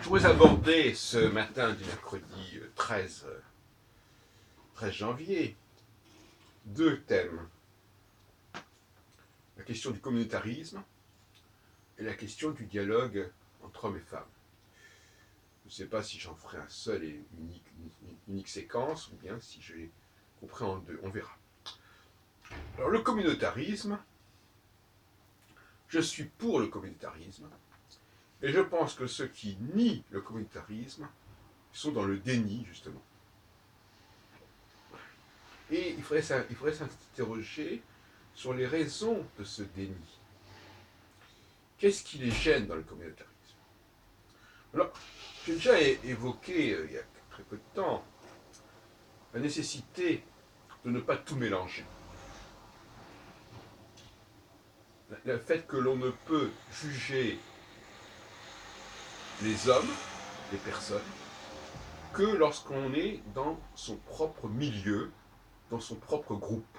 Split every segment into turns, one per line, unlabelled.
pourrais aborder ce matin du mercredi 13 janvier deux thèmes. La question du communautarisme et la question du dialogue entre hommes et femmes. Je ne sais pas si j'en ferai un seul et unique séquence, ou bien si je les couperai en deux, on verra. Alors le communautarisme, je suis pour le communautarisme, et je pense que ceux qui nient le communautarisme sont dans le déni, justement. Et il faudrait s'interroger sur les raisons de ce déni. Qu'est-ce qui les gêne dans le communautarisme? Alors, j'ai déjà évoqué, il y a très peu de temps, la nécessité de ne pas tout mélanger. Le fait que l'on ne peut juger les hommes, les personnes, que lorsqu'on est dans son propre milieu, dans son propre groupe.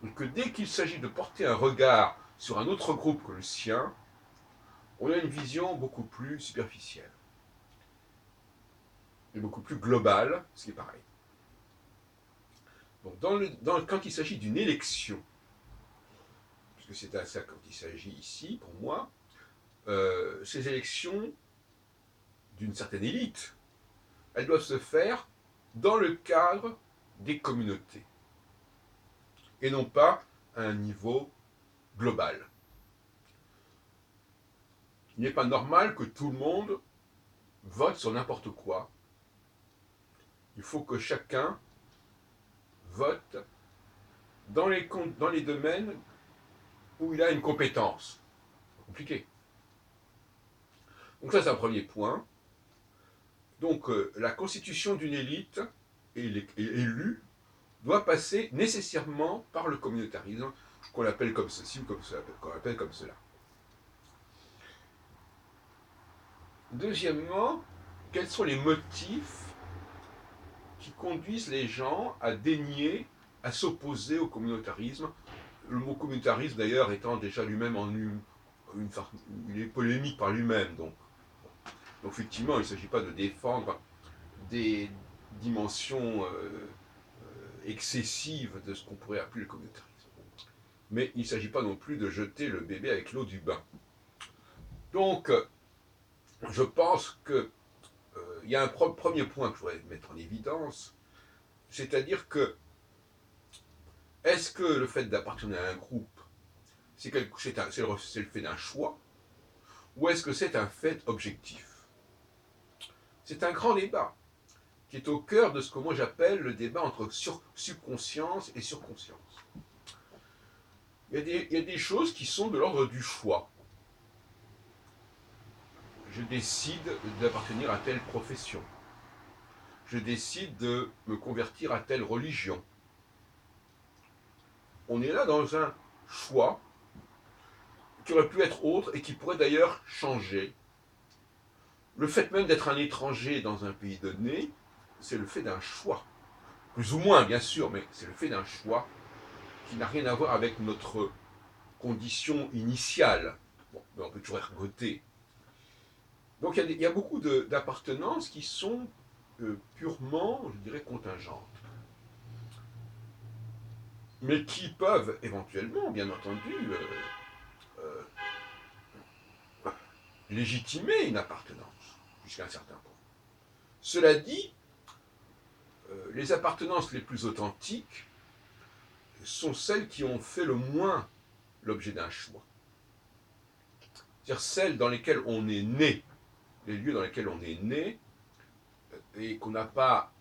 Et que dès qu'il s'agit de porter un regard sur un autre groupe que le sien, on a une vision beaucoup plus superficielle et beaucoup plus globale, ce qui est pareil. Donc quand il s'agit d'une élection, puisque c'est à ça quand il s'agit ici, pour moi, ces élections d'une certaine élite, elles doivent se faire dans le cadre des communautés, et non pas à un niveau global. Il n'est pas normal que tout le monde vote sur n'importe quoi. Il faut que chacun vote dans les domaines où il a une compétence. C'est compliqué. Donc ça, c'est un premier point. Donc la constitution d'une élite élue doit passer nécessairement par le communautarisme, qu'on appelle comme ceci ou qu'on appelle comme cela. Deuxièmement, quels sont les motifs qui conduisent les gens à dénier, à s'opposer au communautarisme? Le mot communautarisme, d'ailleurs, étant déjà lui-même il est polémique par lui-même. Donc effectivement, il ne s'agit pas de défendre des dimensions excessives de ce qu'on pourrait appeler le communautarisme. Mais il ne s'agit pas non plus de jeter le bébé avec l'eau du bain. Donc, je pense qu'il y a un premier point que je voudrais mettre en évidence, c'est-à-dire que est-ce que le fait d'appartenir à un groupe, c'est le fait d'un choix, ou est-ce que c'est un fait objectif? C'est un grand débat qui est au cœur de ce que moi j'appelle le débat entre subconscience et surconscience. Il y a des choses qui sont de l'ordre du choix. Je décide d'appartenir à telle profession. Je décide de me convertir à telle religion. On est là dans un choix qui aurait pu être autre et qui pourrait d'ailleurs changer. Le fait même d'être un étranger dans un pays donné, c'est le fait d'un choix. Plus ou moins, bien sûr, mais c'est le fait d'un choix qui n'a rien à voir avec notre condition initiale. Bon, mais on peut toujours ergoter. Donc il y a beaucoup d'appartenances qui sont purement, je dirais, contingentes. Mais qui peuvent éventuellement, bien entendu, légitimer une appartenance, jusqu'à un certain point. Cela dit, les appartenances les plus authentiques sont celles qui ont fait le moins l'objet d'un choix. C'est-à-dire celles dans lesquelles on est né, les lieux dans lesquels on est né, et qu'on n'a pas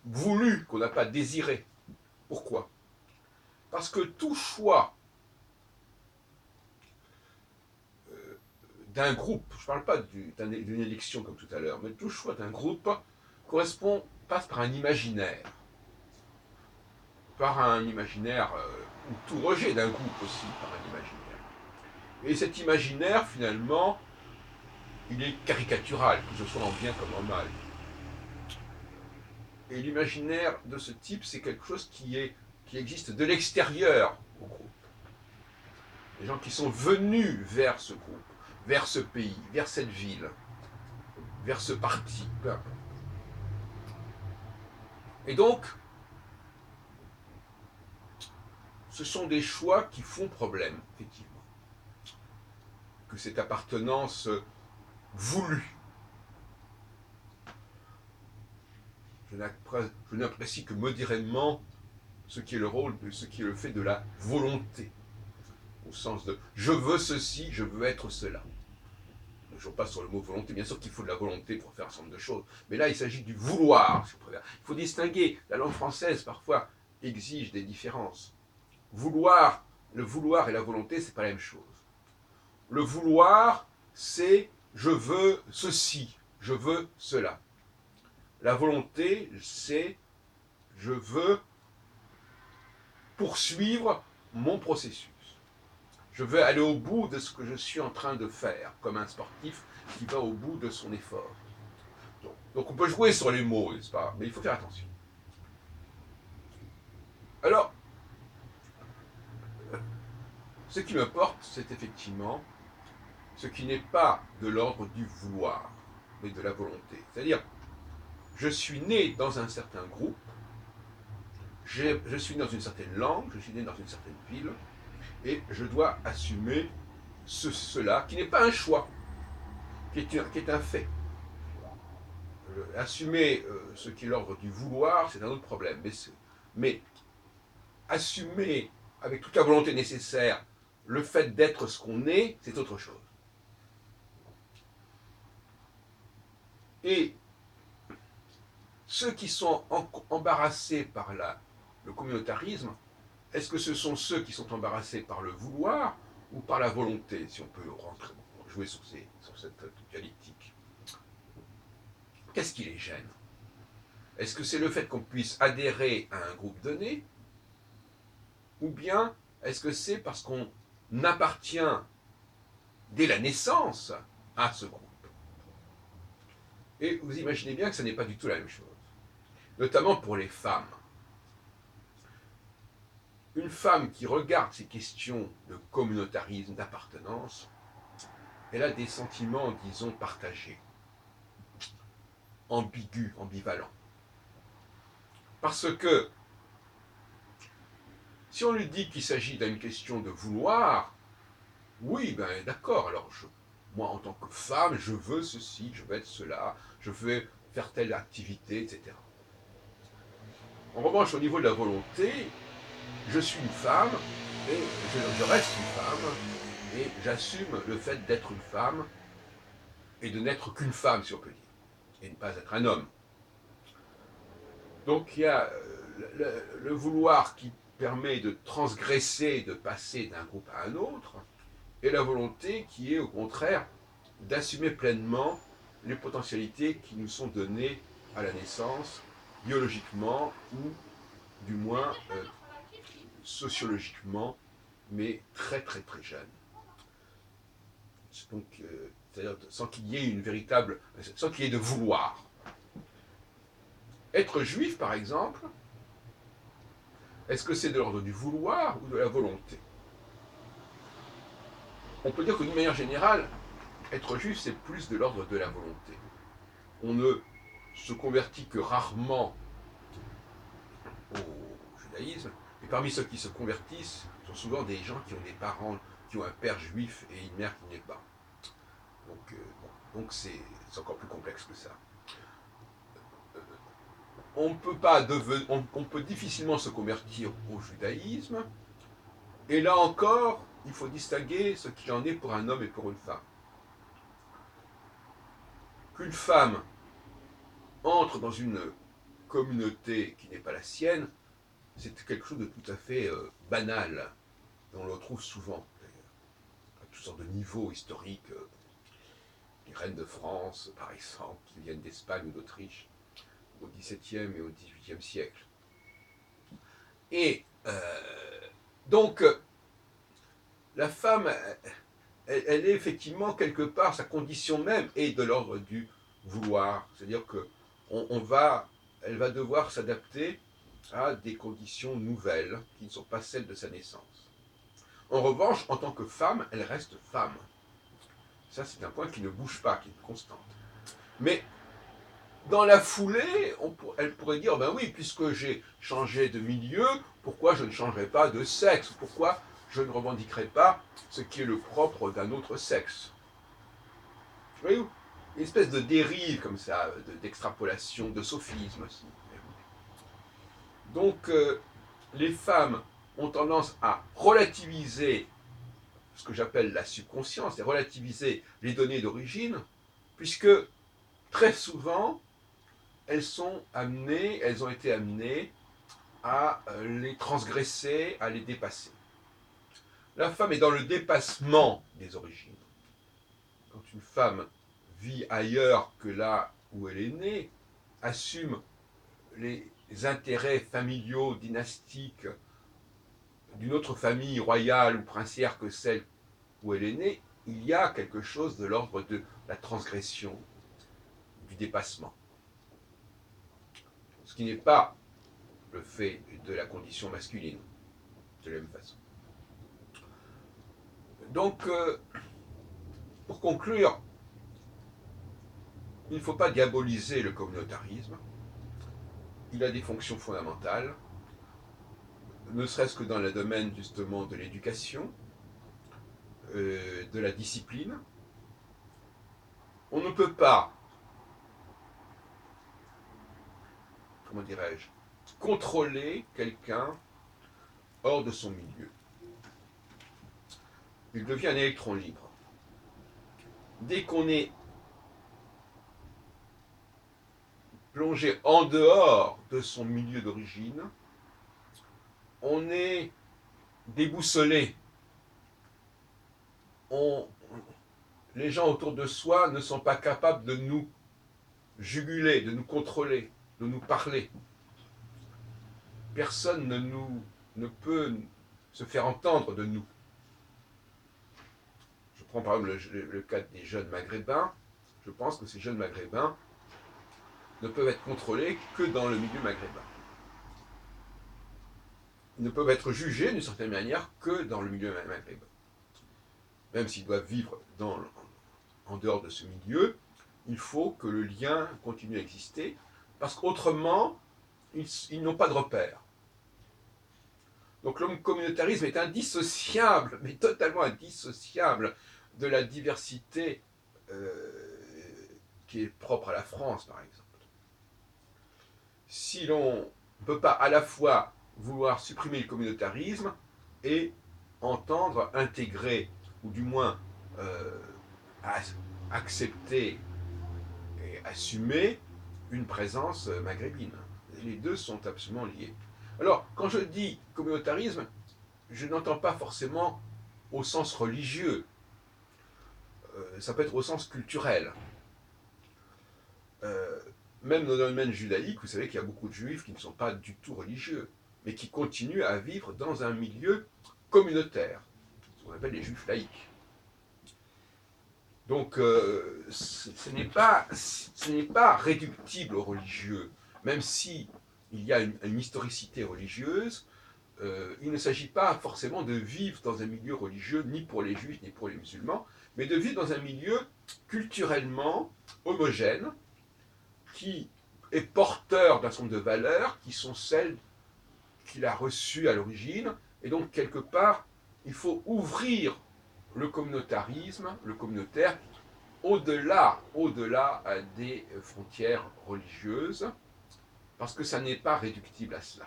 voulu, qu'on n'a pas désiré. Pourquoi? Parce que tout choix d'un groupe, je ne parle pas d'une élection comme tout à l'heure, mais tout choix d'un groupe passe par un imaginaire. Ou tout rejet d'un groupe aussi par un imaginaire. Et cet imaginaire, finalement, il est caricatural, que ce soit en bien comme en mal. Et l'imaginaire de ce type, c'est quelque chose qui existe de l'extérieur au groupe. Les gens qui sont venus vers ce groupe, vers ce pays, vers cette ville, vers ce parti, peu importe. Et donc, ce sont des choix qui font problème, effectivement. Que cette appartenance voulue. Je n'apprécie que modérément ce qui est le rôle, ce qui est le fait de la volonté. Au sens de je veux ceci, je veux être cela. Je passe sur le mot volonté, bien sûr qu'il faut de la volonté pour faire un certain nombre de choses, mais là il s'agit du vouloir, si je préfère. Il faut distinguer, la langue française parfois exige des différences. Vouloir, le vouloir et la volonté, c'est pas la même chose. Le vouloir, c'est je veux ceci, je veux cela. La volonté, c'est je veux poursuivre mon processus. Je veux aller au bout de ce que je suis en train de faire, comme un sportif qui va au bout de son effort. Donc on peut jouer sur les mots, n'est-ce pas? Mais il faut faire attention. Alors, ce qui m'importe, c'est effectivement ce qui n'est pas de l'ordre du vouloir, mais de la volonté. C'est-à-dire, je suis né dans un certain groupe, je suis né dans une certaine langue, je suis né dans une certaine ville, et je dois assumer cela, qui n'est pas un choix, qui est un fait. Assumer ce qui est l'ordre du vouloir, c'est un autre problème. Mais assumer avec toute la volonté nécessaire le fait d'être ce qu'on est, c'est autre chose. Et ceux qui sont embarrassés par le communautarisme, est-ce que ce sont ceux qui sont embarrassés par le vouloir ou par la volonté, si on peut jouer sur cette dialectique? Qu'est-ce qui les gêne? Est-ce que c'est le fait qu'on puisse adhérer à un groupe donné? Ou bien est-ce que c'est parce qu'on appartient dès la naissance à ce groupe? Et vous imaginez bien que ce n'est pas du tout la même chose. Notamment pour les femmes. Une femme qui regarde ces questions de communautarisme, d'appartenance, elle a des sentiments, disons, partagés, ambigus, ambivalents. Parce que si on lui dit qu'il s'agit d'une question de vouloir, oui, ben d'accord, alors moi en tant que femme, je veux ceci, je veux être cela, je veux faire telle activité, etc. En revanche, au niveau de la volonté, je suis une femme, et je reste une femme, et j'assume le fait d'être une femme, et de n'être qu'une femme, si on peut dire, et ne pas être un homme. Donc il y a le vouloir qui permet de transgresser, de passer d'un groupe à un autre, et la volonté qui est au contraire d'assumer pleinement les potentialités qui nous sont données à la naissance, biologiquement ou du moins sociologiquement, mais très très très jeune. Donc, c'est-à-dire sans qu'il y ait une véritable, sans qu'il y ait de vouloir. Être juif, par exemple, est-ce que c'est de l'ordre du vouloir ou de la volonté? On peut dire que d'une manière générale, être juif, c'est plus de l'ordre de la volonté. On ne se convertit que rarement au judaïsme, et parmi ceux qui se convertissent, sont souvent des gens qui ont des parents, qui ont un père juif et une mère qui n'est pas. Donc c'est encore plus complexe que ça. On peut difficilement se convertir au judaïsme, et là encore, il faut distinguer ce qu'il en est pour un homme et pour une femme. Qu'une femme entre dans une communauté qui n'est pas la sienne, c'est quelque chose de tout à fait banal, et on le retrouve souvent, d'ailleurs, à toutes sortes de niveaux historiques. Les reines de France, par exemple, qui viennent d'Espagne ou d'Autriche, au XVIIe et au XVIIIe siècle. Et donc, la femme, elle est effectivement quelque part, sa condition même est de l'ordre du vouloir. C'est-à-dire qu'elle va devoir s'adapter à des conditions nouvelles qui ne sont pas celles de sa naissance. En revanche, en tant que femme, elle reste femme. Ça, c'est un point qui ne bouge pas, qui est une constante. Mais dans la foulée, elle pourrait dire, ben oui, puisque j'ai changé de milieu, pourquoi je ne changerai pas de sexe? Pourquoi je ne revendiquerai pas ce qui est le propre d'un autre sexe? Vous voyez où? Une espèce de dérive comme ça, d'extrapolation, de sophisme aussi. Donc, les femmes ont tendance à relativiser ce que j'appelle la subconscience, et relativiser les données d'origine, puisque très souvent, elles ont été amenées à les transgresser, à les dépasser. La femme est dans le dépassement des origines. Quand une femme vit ailleurs que là où elle est née, assume les intérêts familiaux, dynastiques d'une autre famille royale ou princière que celle où elle est née, il y a quelque chose de l'ordre de la transgression, du dépassement. Ce qui n'est pas le fait de la condition masculine, de la même façon. Donc, pour conclure, il ne faut pas diaboliser le communautarisme. Il a des fonctions fondamentales, ne serait-ce que dans le domaine justement de l'éducation, de la discipline. On ne peut pas, comment dirais-je, contrôler quelqu'un hors de son milieu. Il devient un électron libre. Dès qu'on est plongé en dehors de son milieu d'origine, on est déboussolé. Les gens autour de soi ne sont pas capables de nous juguler, de nous contrôler, de nous parler. Personne ne peut se faire entendre de nous. Je prends par exemple le cas des jeunes maghrébins. Je pense que ces jeunes maghrébins ne peuvent être contrôlés que dans le milieu maghrébin. Ils ne peuvent être jugés d'une certaine manière que dans le milieu maghrébin. Même s'ils doivent vivre en dehors de ce milieu, il faut que le lien continue à exister, parce qu'autrement, ils n'ont pas de repère. Donc le communautarisme est indissociable, mais totalement indissociable de la diversité qui est propre à la France, par exemple. Si l'on ne peut pas à la fois vouloir supprimer le communautarisme et entendre intégrer, ou du moins accepter et assumer une présence maghrébine. Les deux sont absolument liés. Alors, quand je dis communautarisme, je n'entends pas forcément au sens religieux. Ça peut être au sens culturel. Même dans le domaine judaïque, vous savez qu'il y a beaucoup de juifs qui ne sont pas du tout religieux, mais qui continuent à vivre dans un milieu communautaire, ce qu'on appelle les juifs laïcs. Donc, ce n'est pas réductible au religieux, même si il y a une historicité religieuse. Il ne s'agit pas forcément de vivre dans un milieu religieux, ni pour les juifs, ni pour les musulmans, mais de vivre dans un milieu culturellement homogène, qui est porteur d'un certain nombre de valeurs qui sont celles qu'il a reçues à l'origine, et donc quelque part, il faut ouvrir le communautarisme, le communautaire, au-delà des frontières religieuses, parce que ça n'est pas réductible à cela.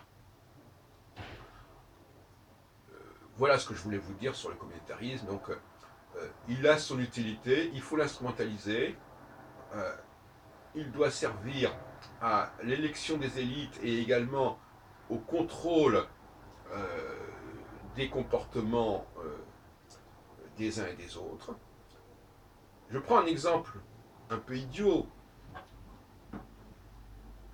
Voilà ce que je voulais vous dire sur le communautarisme. Donc, il a son utilité, il faut l'instrumentaliser, il doit servir à l'élection des élites et également au contrôle des comportements des uns et des autres. Je prends un exemple un peu idiot.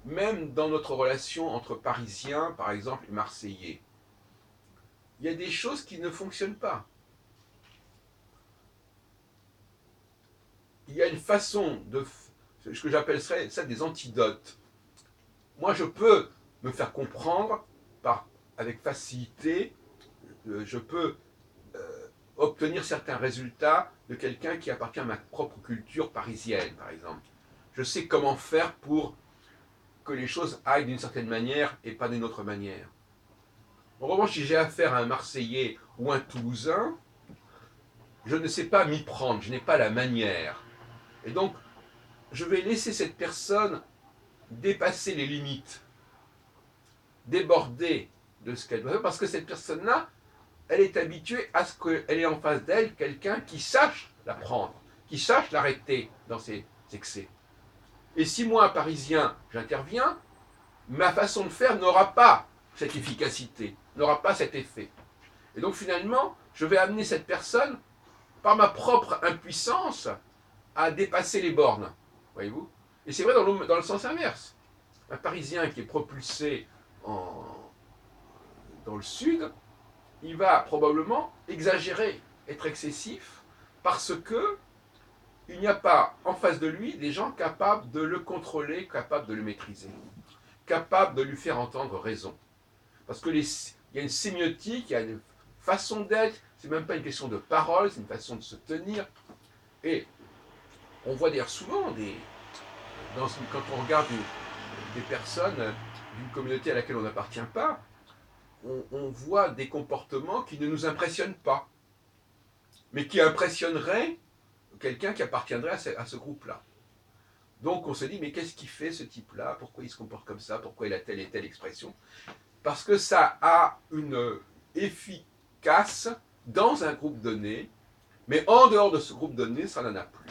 Même dans notre relation entre Parisiens, par exemple, et Marseillais, il y a des choses qui ne fonctionnent pas. Il y a une façon de ce que j'appellerais ça des antidotes. Moi, je peux me faire comprendre avec facilité, je peux obtenir certains résultats de quelqu'un qui appartient à ma propre culture parisienne, par exemple. Je sais comment faire pour que les choses aillent d'une certaine manière et pas d'une autre manière. En revanche, si j'ai affaire à un Marseillais ou un Toulousain, je ne sais pas m'y prendre, je n'ai pas la manière. Et donc, je vais laisser cette personne dépasser les limites, déborder de ce qu'elle doit faire, parce que cette personne-là, elle est habituée à ce qu'elle ait en face d'elle quelqu'un qui sache la prendre, qui sache l'arrêter dans ses excès. Et si moi, Parisien, j'interviens, ma façon de faire n'aura pas cette efficacité, n'aura pas cet effet. Et donc finalement, je vais amener cette personne, par ma propre impuissance, à dépasser les bornes. Voyez-vous? Et c'est vrai dans le sens inverse. Un Parisien qui est propulsé dans le sud, il va probablement exagérer, être excessif, parce que il n'y a pas en face de lui des gens capables de le contrôler, capables de le maîtriser, capables de lui faire entendre raison. Parce qu'il y a une sémiotique, il y a une façon d'être, c'est même pas une question de parole, c'est une façon de se tenir. Et on voit d'ailleurs souvent, quand on regarde des personnes d'une communauté à laquelle on n'appartient pas, on voit des comportements qui ne nous impressionnent pas, mais qui impressionneraient quelqu'un qui appartiendrait à ce groupe-là. Donc on se dit, mais qu'est-ce qu'il fait ce type-là? Pourquoi il se comporte comme ça? Pourquoi il a telle et telle expression? Parce que ça a une efficace dans un groupe donné, mais en dehors de ce groupe donné, ça n'en a plus.